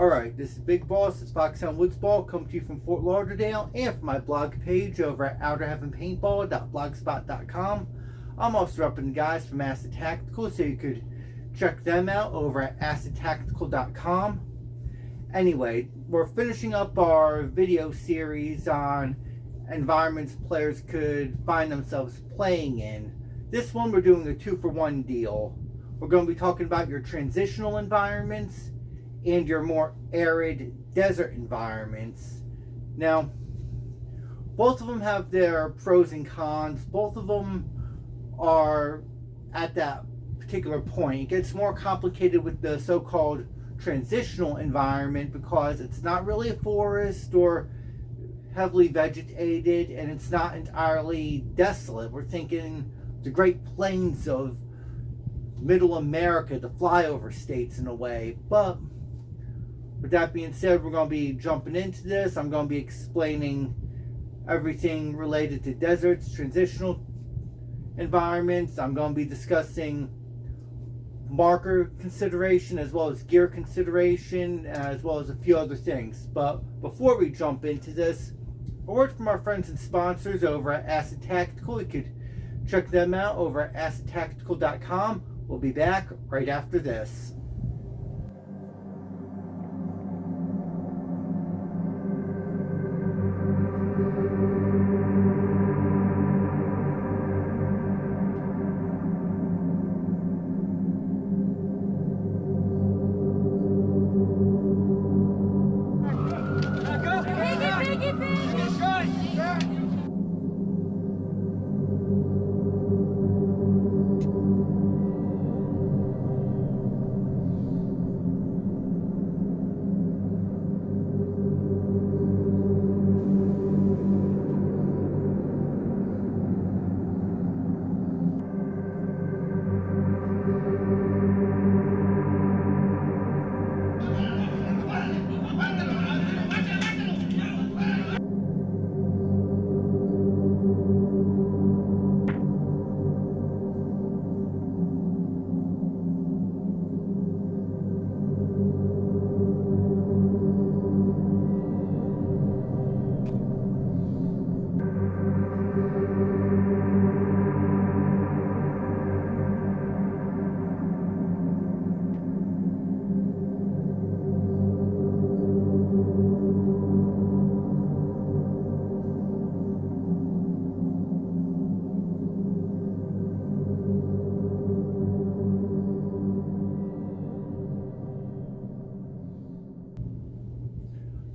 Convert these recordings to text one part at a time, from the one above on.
Alright, this is Big Boss, it's Foxhound Woodsball, coming to you from Fort Lauderdale and from my blog page over at outerheavenpaintball.blogspot.com. I'm also repping the guys from Acid Tactical, so you could check them out over at acidtactical.com. Anyway, we're finishing up our video series on environments players could find themselves playing in. This one we're doing a 2-for-1 deal. We're going to be talking about your transitional environments and your more arid desert environments. Now, both of them have their pros and cons. Both of them are at that particular point. It gets more complicated with the so-called transitional environment because it's not really a forest or heavily vegetated, and it's not entirely desolate. We're thinking the Great Plains of Middle America, the flyover states in a way. But with that being said, we're going to be jumping into this. I'm going to be explaining everything related to deserts, transitional environments. I'm going to be discussing marker consideration as well as gear consideration, as well as a few other things. But before we jump into this, a word from our friends and sponsors over at Acid Tactical. You could check them out over at acidtactical.com. We'll be back right after this.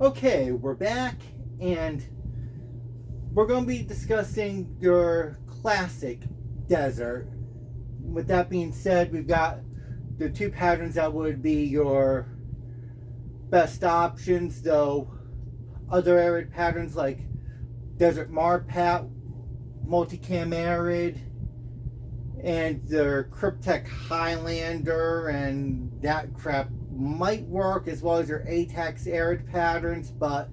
Okay, we're back, and we're going to be discussing your classic desert. With that being said, we've got the two patterns that would be your best options, though other arid patterns like Desert Marpat, Multicam Arid, and the Cryptek Highlander and that crap might work, as well as your ATAX Arid patterns, but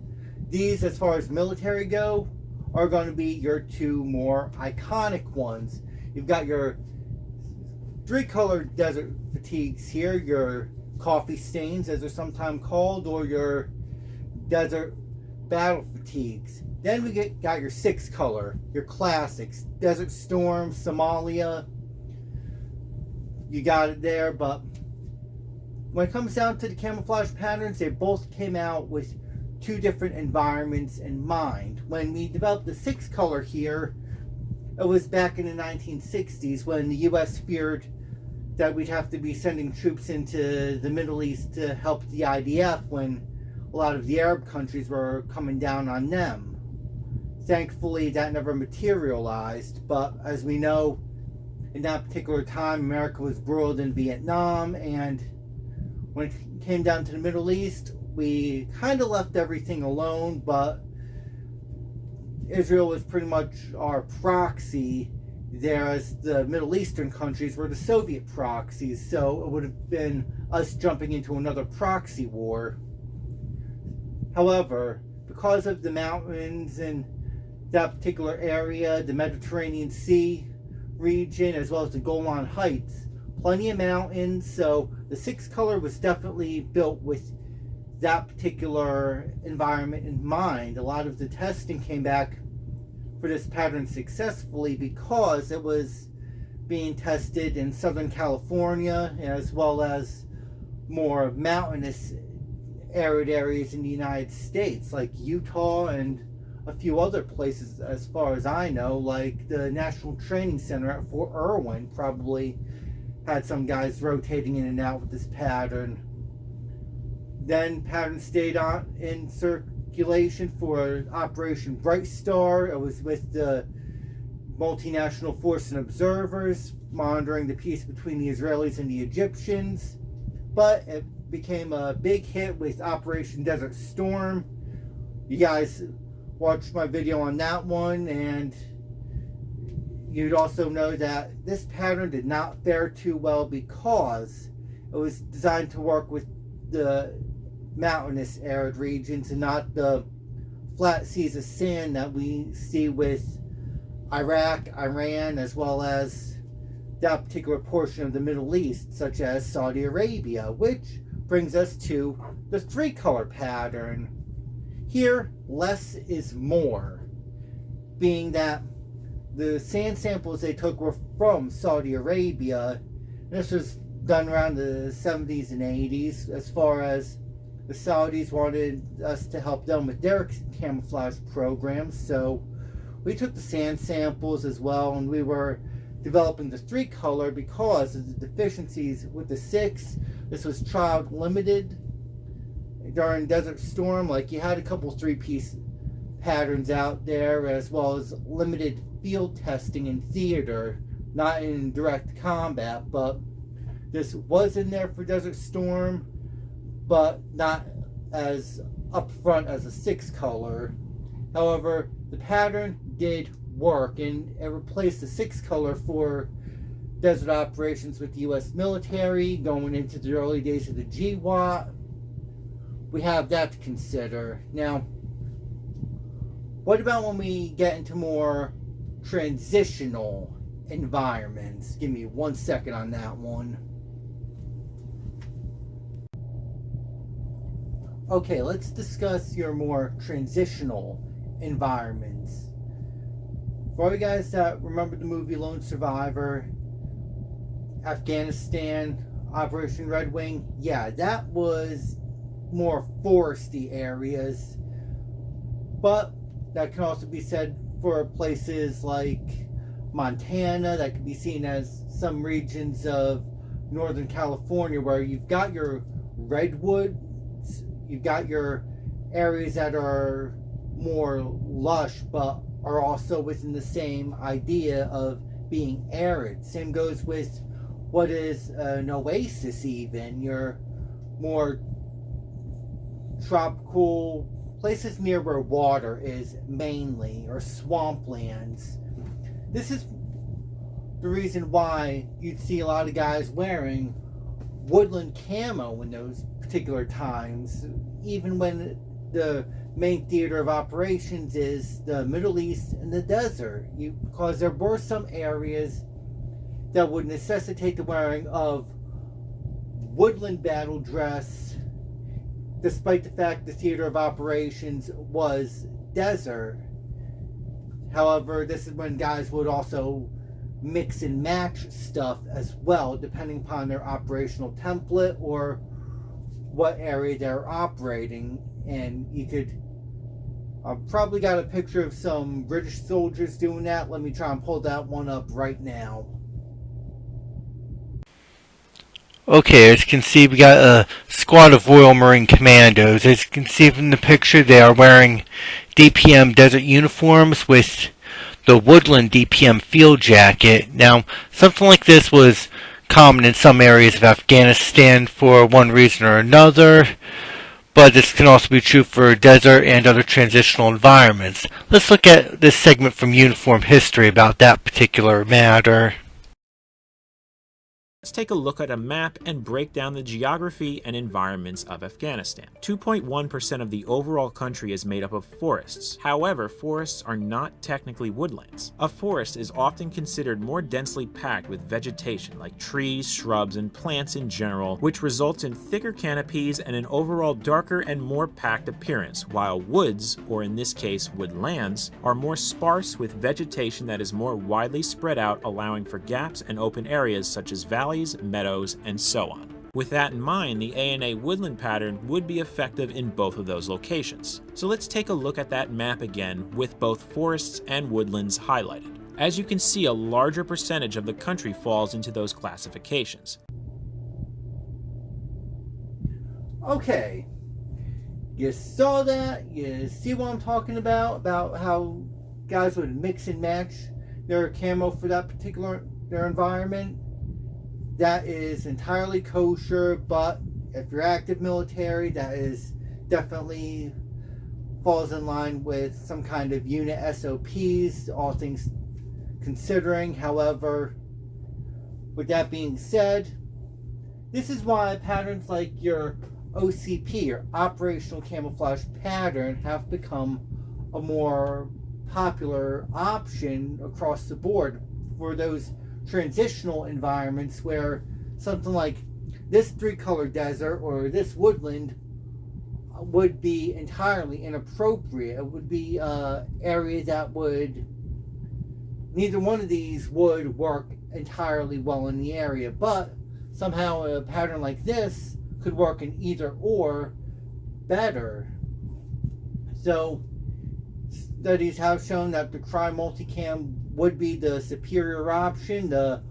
these, as far as military go, are going to be your two more iconic ones. You've got your three-colored desert fatigues here, your coffee stains, as they're sometimes called, or your desert battle fatigues. Then we got your six-color, your classics, Desert Storm, Somalia. You got it there, but when it comes down to the camouflage patterns, they both came out with two different environments in mind. When we developed the six-color here, it was back in the 1960s when the U.S. feared that we'd have to be sending troops into the Middle East to help the IDF when a lot of the Arab countries were coming down on them. Thankfully, that never materialized, but as we know, in that particular time, America was embroiled in Vietnam, and when it came down to the Middle East, we kind of left everything alone, but Israel was pretty much our proxy there, as the Middle Eastern countries were the Soviet proxies, so it would have been us jumping into another proxy war. However, because of the mountains in that particular area, the Mediterranean Sea region, as well as the Golan Heights, plenty of mountains, so the six color was definitely built with that particular environment in mind. A lot of the testing came back for this pattern successfully because it was being tested in Southern California as well as more mountainous arid areas in the United States like Utah and a few other places as far as I know, like the National Training Center at Fort Irwin probably had some guys rotating in and out with this pattern. Then pattern stayed on in circulation for Operation Bright Star. It was with the multinational force and observers monitoring the peace between the Israelis and the Egyptians. But it became a big hit with Operation Desert Storm. You guys watched my video on that one, and you'd also know that this pattern did not fare too well because it was designed to work with the mountainous arid regions and not the flat seas of sand that we see with Iraq, Iran, as well as that particular portion of the Middle East, such as Saudi Arabia, which brings us to the three-color pattern. Here, less is more, being that the sand samples they took were from Saudi Arabia. This was done around the 70s and 80s, as far as the Saudis wanted us to help them with their camouflage programs. So we took the sand samples as well, and we were developing the three-color because of the deficiencies with the 6. This was child limited during Desert Storm. Like, you had a couple 3-piece patterns out there, as well as limited field testing in theater, not in direct combat. But this was in there for Desert Storm, but not as upfront as a 6-color. However, the pattern did work, and it replaced the 6-color for desert operations with the U.S. military going into the early days of the GWAT. We have that to consider. Now, what about when we get into more transitional environments? Give me 1 second on that one. Okay, let's discuss your more transitional environments. For all you guys that remember the movie Lone Survivor, Afghanistan, Operation Red Wing, yeah, that was more foresty areas. But that can also be said for places like Montana, that can be seen as some regions of Northern California where you've got your redwoods, you've got your areas that are more lush but are also within the same idea of being arid. Same goes with what is an oasis even, your more tropical places near where water is mainly, or swamplands. This is the reason why you'd see a lot of guys wearing woodland camo in those particular times, even when the main theater of operations is the Middle East and the desert, because there were some areas that would necessitate the wearing of woodland battle dress, despite the fact the theater of operations was desert. However, this is when guys would also mix and match stuff as well, depending upon their operational template or what area they're operating. And you could probably got a picture of some British soldiers doing that. Let me try and pull that one up right now. Okay, as you can see, we got a squad of Royal Marine Commandos. As you can see from the picture, they are wearing DPM desert uniforms with the Woodland DPM field jacket. Now, something like this was common in some areas of Afghanistan for one reason or another, but this can also be true for desert and other transitional environments. Let's look at this segment from uniform history about that particular matter. Let's take a look at a map and break down the geography and environments of Afghanistan. 2.1% of the overall country is made up of forests. However, forests are not technically woodlands. A forest is often considered more densely packed with vegetation like trees, shrubs, and plants in general, which results in thicker canopies and an overall darker and more packed appearance, while woods, or in this case woodlands, are more sparse with vegetation that is more widely spread out, allowing for gaps and open areas such as valleys, meadows, and so on. With that in mind, the ANA woodland pattern would be effective in both of those locations. So let's take a look at that map again with both forests and woodlands highlighted. As you can see, a larger percentage of the country falls into those classifications. Okay, you saw that, you see what I'm talking about how guys would mix and match their camo for that particular their environment. That is entirely kosher, but if you're active military, that is definitely falls in line with some kind of unit SOPs, all things considering. However, with that being said, this is why patterns like your OCP, or Operational Camouflage Pattern, have become a more popular option across the board for those transitional environments where something like this 3-color desert or this woodland would be entirely inappropriate. It would be an area that would, neither one of these would work entirely well in the area, but somehow a pattern like this could work in either or better. So studies have shown that the Crime Multicam would be the superior option. The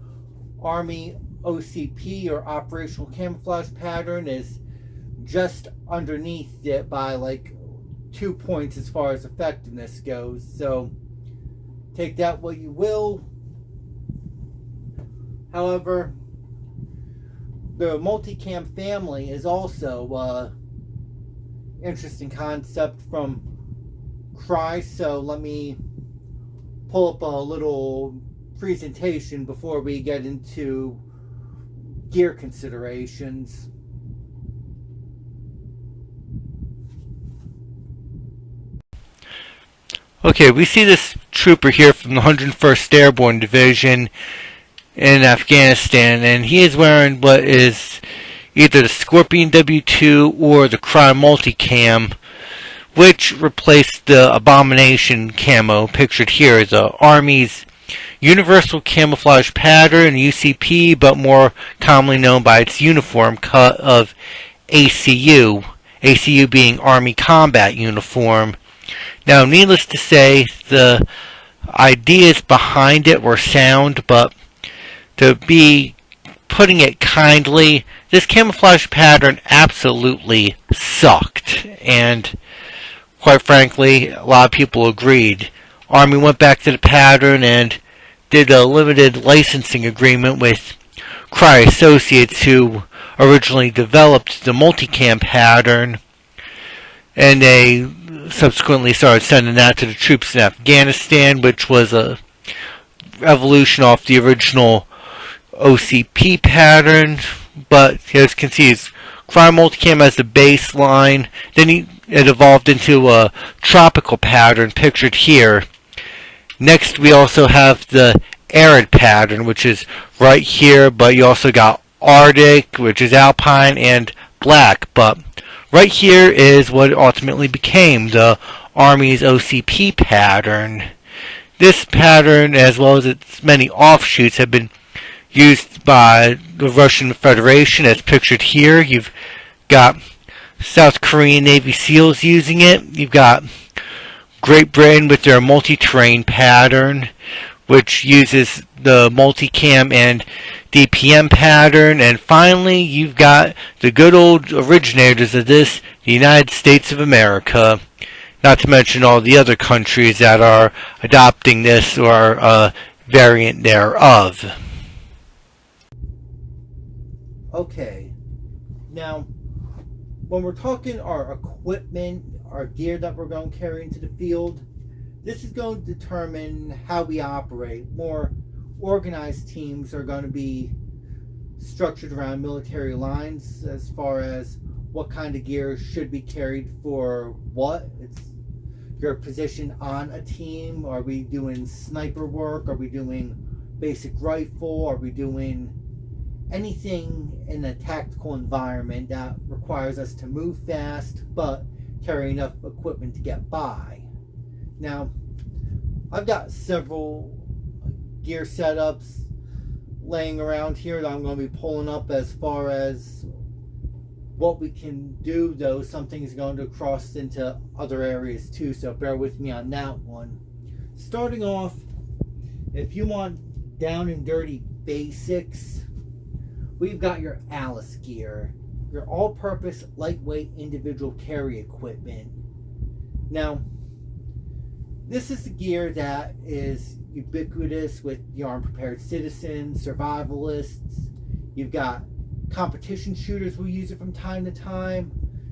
Army OCP, or Operational Camouflage Pattern, is just underneath it by like 2 points as far as effectiveness goes. So take that what you will. However, the multicam family is also an interesting concept from Cry, so let me pull up a little presentation before we get into gear considerations. Okay, we see this trooper here from the 101st Airborne Division in Afghanistan, and he is wearing what is either the Scorpion W2 or the Crime Multicam, which replaced the Abomination camo pictured here as the Army's Universal Camouflage Pattern, UCP, but more commonly known by its uniform cut of ACU, ACU being Army Combat Uniform. Now, needless to say, the ideas behind it were sound, but to be putting it kindly, this camouflage pattern absolutely sucked, and quite frankly, a lot of people agreed. Army went back to the pattern and did a limited licensing agreement with Cry Associates, who originally developed the multicam pattern, and they subsequently started sending that to the troops in Afghanistan, which was a evolution off the original OCP pattern. But as you can see, it's Crime Multicam as the baseline. Then it evolved into a tropical pattern pictured here. Next, we also have the Arid pattern, which is right here, but you also got Arctic, which is Alpine, and Black. But right here is what ultimately became the Army's OCP pattern. This pattern, as well as its many offshoots, have been used by the Russian Federation, as pictured here. You've got South Korean Navy SEALs using it. You've got Great Britain with their multi-terrain pattern, which uses the multicam and DPM pattern. And finally, you've got the good old originators of this, the United States of America, not to mention all the other countries that are adopting this or a variant thereof. Okay, now when we're talking our equipment, our gear that we're going to carry into the field, this is going to determine how we operate. More organized teams are going to be structured around military lines as far as what kind of gear should be carried for what. It's your position on a team. Are we doing sniper work? Are we doing basic rifle? Are we doing anything in a tactical environment that requires us to move fast but carry enough equipment to get by? Now, I've got several gear setups laying around here that I'm going to be pulling up as far as what we can do, though some things are going to cross into other areas too, so bear with me on that one. Starting off, if you want down and dirty basics, we've got your Alice gear, your all-purpose lightweight individual carry equipment. Now, this is the gear that is ubiquitous with the armed prepared citizens, survivalists. You've got competition shooters who use it from time to time,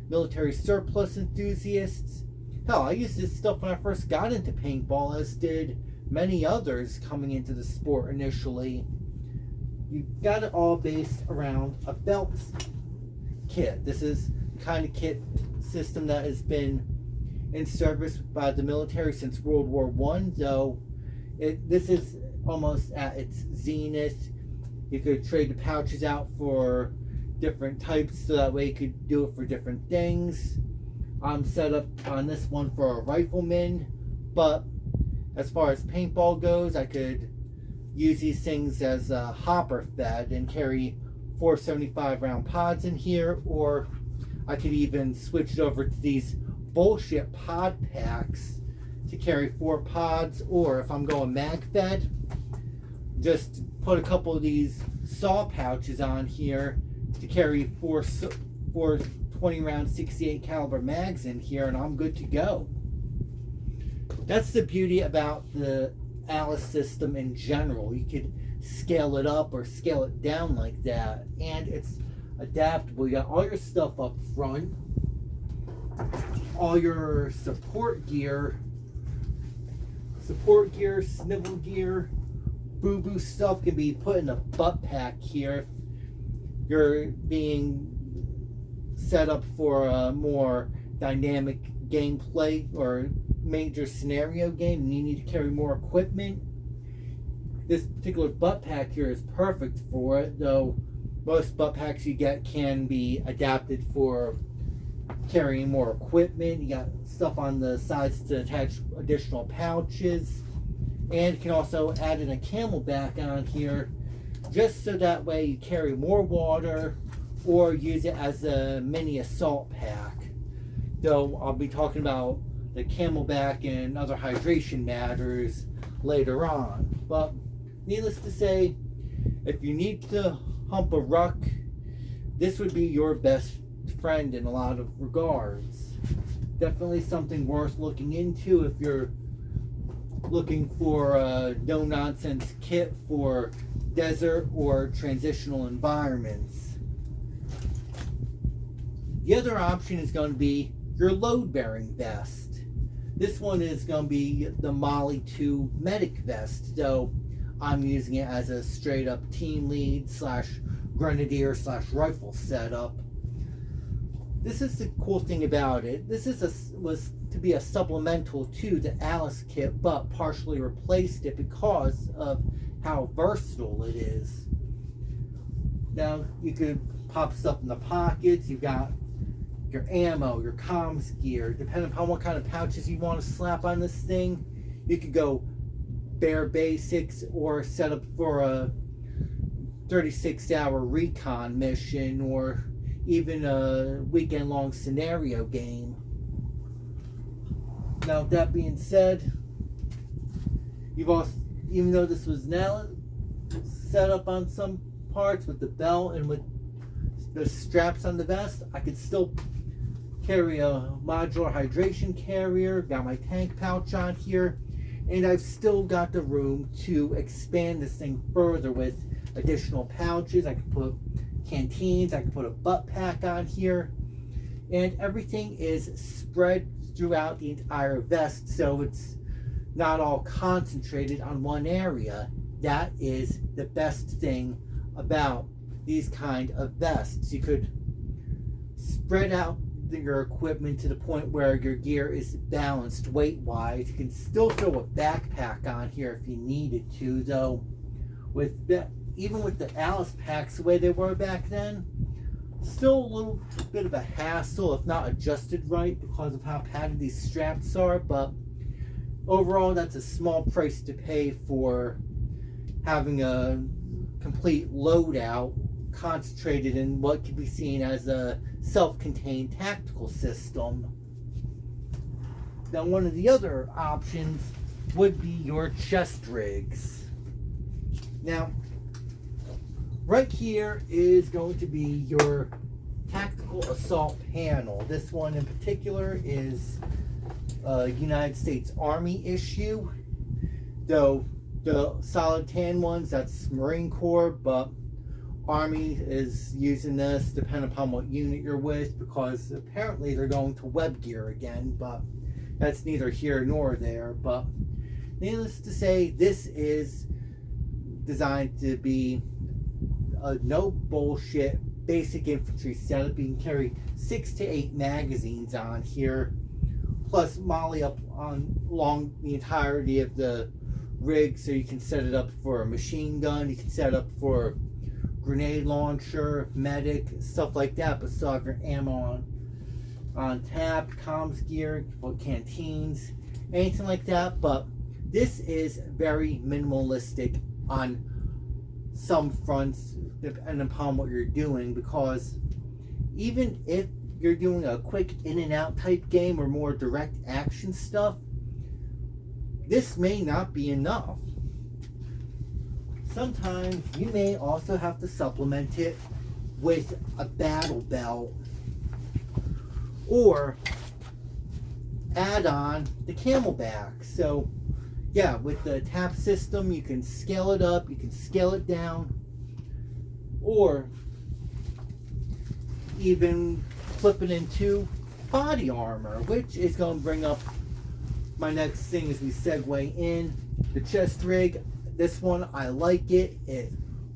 military surplus enthusiasts. Hell, I used this stuff when I first got into paintball, as did many others coming into the sport initially. You've got it all based around a belt kit. This is the kind of kit system that has been in service by the military since World War I, though this is almost at its zenith. You could trade the pouches out for different types, so that way you could do it for different things. I'm set up on this one for a rifleman, but as far as paintball goes, I could use these things as a hopper fed and carry 475 round pods in here, or I could even switch it over to these bullshit pod packs to carry 4 pods, or if I'm going mag fed, just put a couple of these saw pouches on here to carry 4 20 round 68 caliber mags in here, and I'm good to go. That's the beauty about the Alice system in general. You could scale it up or scale it down like that, and it's adaptable. You got all your stuff up front, all your support gear, snivel gear, boo-boo stuff can be put in a butt pack here. You're being set up for a more dynamic gameplay or major scenario game and you need to carry more equipment. This particular butt pack here is perfect for it, though most butt packs you get can be adapted for carrying more equipment. You got stuff on the sides to attach additional pouches, and you can also add in a camelback on here just so that way you carry more water or use it as a mini assault pack, though I'll be talking about the camelback and other hydration matters later on. But needless to say, if you need to hump a ruck, this would be your best friend in a lot of regards. Definitely something worth looking into if you're looking for a no-nonsense kit for desert or transitional environments. The other option is going to be your load-bearing vest. This one is going to be the Molly 2 medic vest, though I'm using it as a straight-up team lead / grenadier / rifle setup. This is the cool thing about it. This was to be a supplemental to the Alice kit, but partially replaced it because of how versatile it is. Now, you could pop stuff in the pockets. You've got your ammo, your comms gear. Depending upon what kind of pouches you want to slap on this thing, you could go bare basics or set up for a 36-hour recon mission or even a weekend-long scenario game. Now, that being said, you've also, even though this was now set up on some parts with the belt and with the straps on the vest, I could still carry a modular hydration carrier, got my tank pouch on here, and I've still got the room to expand this thing further with additional pouches. I could put canteens, I could put a butt pack on here, and everything is spread throughout the entire vest, so it's not all concentrated on one area. That is the best thing about these kind of vests. You could spread out your equipment to the point where your gear is balanced weight-wise. You can still throw a backpack on here if you needed to, though even with the Alice packs the way they were back then, still a little bit of a hassle if not adjusted right because of how padded these straps are. But overall, that's a small price to pay for having a complete loadout concentrated in what could be seen as a self-contained tactical system. Now, one of the other options would be your chest rigs. Now, right here is going to be your tactical assault panel. This one in particular is a United States Army issue, though the solid tan ones, that's Marine Corps, but Army is using this depending upon what unit you're with, because apparently they're going to web gear again, but that's neither here nor there. But needless to say, this is designed to be a no bullshit basic infantry setup. You can carry 6 to 8 magazines on here, plus molly up along the entirety of the rig, so you can set it up for a machine gun, you can set it up for grenade launcher, medic, stuff like that, but still have your ammo on tap, comms gear, canteens, anything like that. But this is very minimalistic on some fronts depending upon what you're doing, because even if you're doing a quick in and out type game or more direct action stuff, this may not be enough. Sometimes you may also have to supplement it with a battle belt or add on the camelback. So yeah, with the tap system, you can scale it up, you can scale it down, or even flip it into body armor, which is going to bring up my next thing as we segue in. The chest rig, this one, I like it. It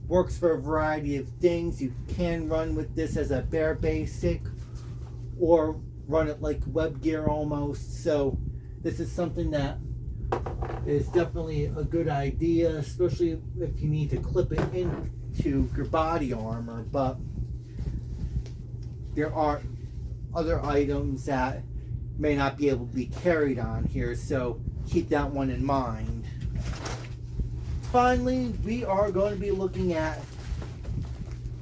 works for a variety of things. You can run with this as a bare basic or run it like web gear almost. So this is something that is definitely a good idea, especially if you need to clip it into your body armor. But there are other items that may not be able to be carried on here, so keep that one in mind. Finally, we are going to be looking at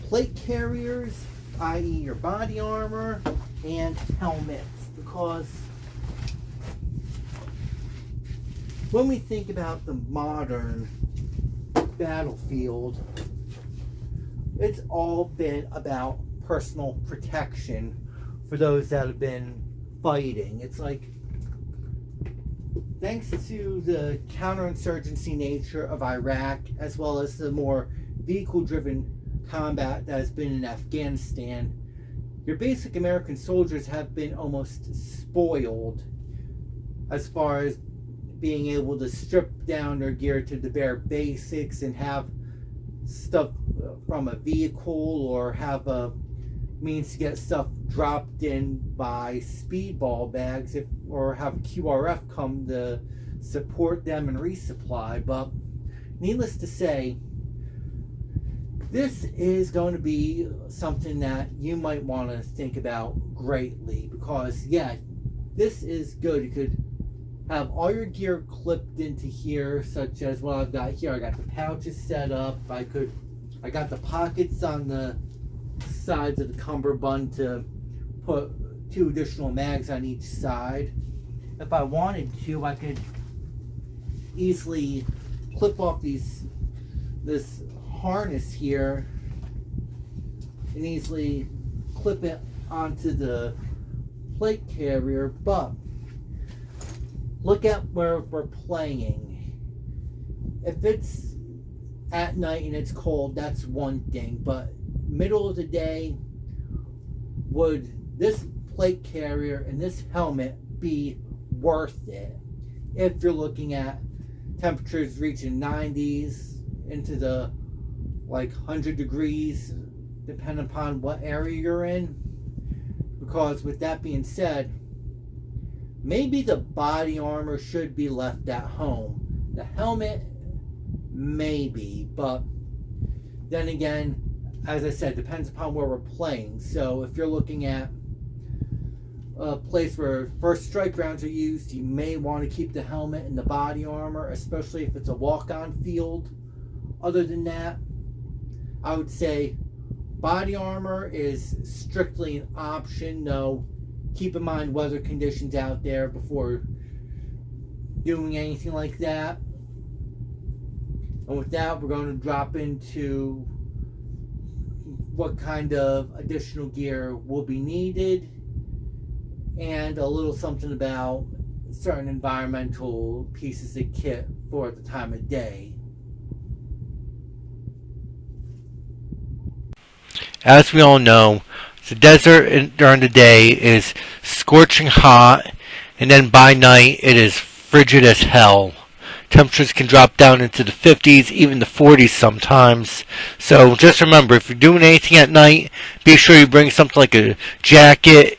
plate carriers, i.e. your body armor, and helmets, because when we think about the modern battlefield, it's all been about personal protection for those that have been fighting. It's like, thanks to the counterinsurgency nature of Iraq, as well as the more vehicle-driven combat that has been in Afghanistan, your basic American soldiers have been almost spoiled as far as being able to strip down their gear to the bare basics and have stuff from a vehicle, or have a means to get stuff dropped in by speedball bags, or have QRF come to support them and resupply. But needless to say, this is going to be something that you might want to think about greatly, because yeah, this is good. You could have all your gear clipped into here, such as what I've got here. I got the pouches set up. I got the pockets on the sides of the cummerbund to put 2 additional mags on each side. If I wanted to, I could easily clip off this harness here and easily clip it onto the plate carrier. But look at where we're playing. If it's at night and it's cold, that's one thing, but middle of the day, would this plate carrier and this helmet be worth it if you're looking at temperatures reaching 90s into the like 100 degrees depending upon what area you're in. Because with that being said, maybe the body armor should be left at home. The helmet, maybe, but then again, as I said, depends upon where we're playing. So if you're looking at a place where first strike rounds are used, you may want to keep the helmet and the body armor, especially if it's a walk-on field. Other than that, I would say body armor is strictly an option. No, keep in mind weather conditions out there before doing anything like that. And with that, we're going to drop into what kind of additional gear will be needed and a little something about certain environmental pieces of kit for the time of day. As we all know, the desert during the day is scorching hot, and then by night it is frigid as hell. Temperatures can drop down into the 50s, even the 40s sometimes. So just remember, if you're doing anything at night, be sure you bring something like a jacket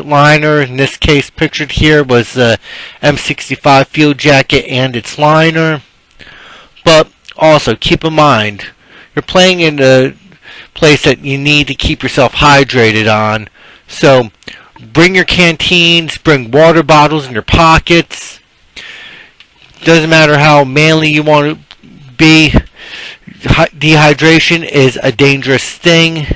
liner. In this case, pictured here was the M65 field jacket and its liner. But also keep in mind, you're playing in a place that you need to keep yourself hydrated on. So bring your canteens, bring water bottles in your pockets. Doesn't matter how manly you want to be, dehydration is a dangerous thing.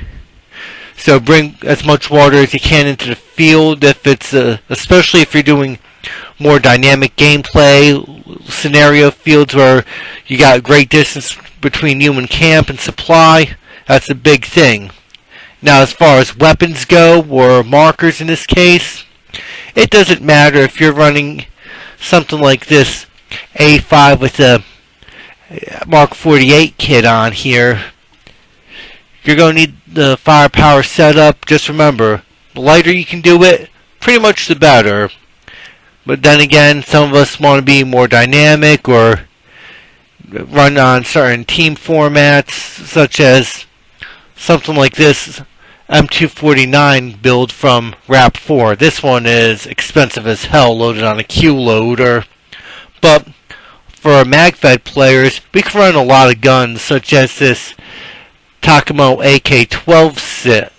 So bring as much water as you can into the field, if it's especially if you're doing more dynamic gameplay scenario fields where you got great distance between you and camp and supply. That's a big thing. Now, as far as weapons go, or markers in this case, it doesn't matter if you're running something like this A5 with a Mark 48 kit on here. You're going to need the firepower setup. Just remember, the lighter you can do it, pretty much the better. But then again, some of us want to be more dynamic or run on certain team formats, such as something like this M249 build from Rap 4. This one is expensive as hell, loaded on a Q loader. But for our MagFed players, we can run a lot of guns, such as this Takamo AK-12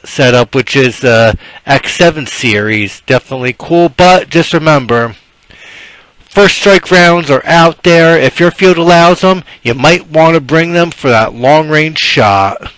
setup, which is the X7 series. Definitely cool, but just remember, first strike rounds are out there. If your field allows them, you might want to bring them for that long range shot.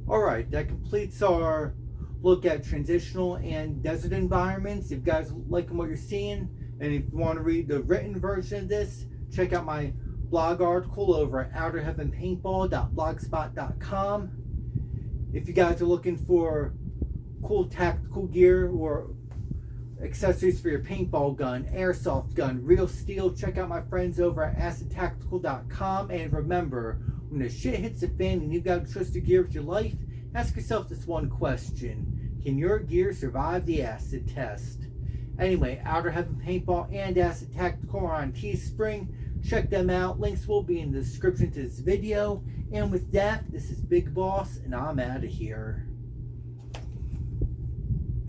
Alright, that completes our look at transitional and desert environments. If you guys liking what you're seeing, and if you want to read the written version of this, check out my blog article over at outerheavenpaintball.blogspot.com. If you guys are looking for cool tactical gear or accessories for your paintball gun, airsoft gun, real steel, check out my friends over at acidtactical.com. And remember, when the shit hits the fan and you've got to trust your gear with your life, ask yourself this one question: can your gear survive the acid test? Anyway, Outer Heaven Paintball and Acid Tactical are on Teespring. Check them out. Links will be in the description to this video. And with that, this is Big Boss, and I'm out of here.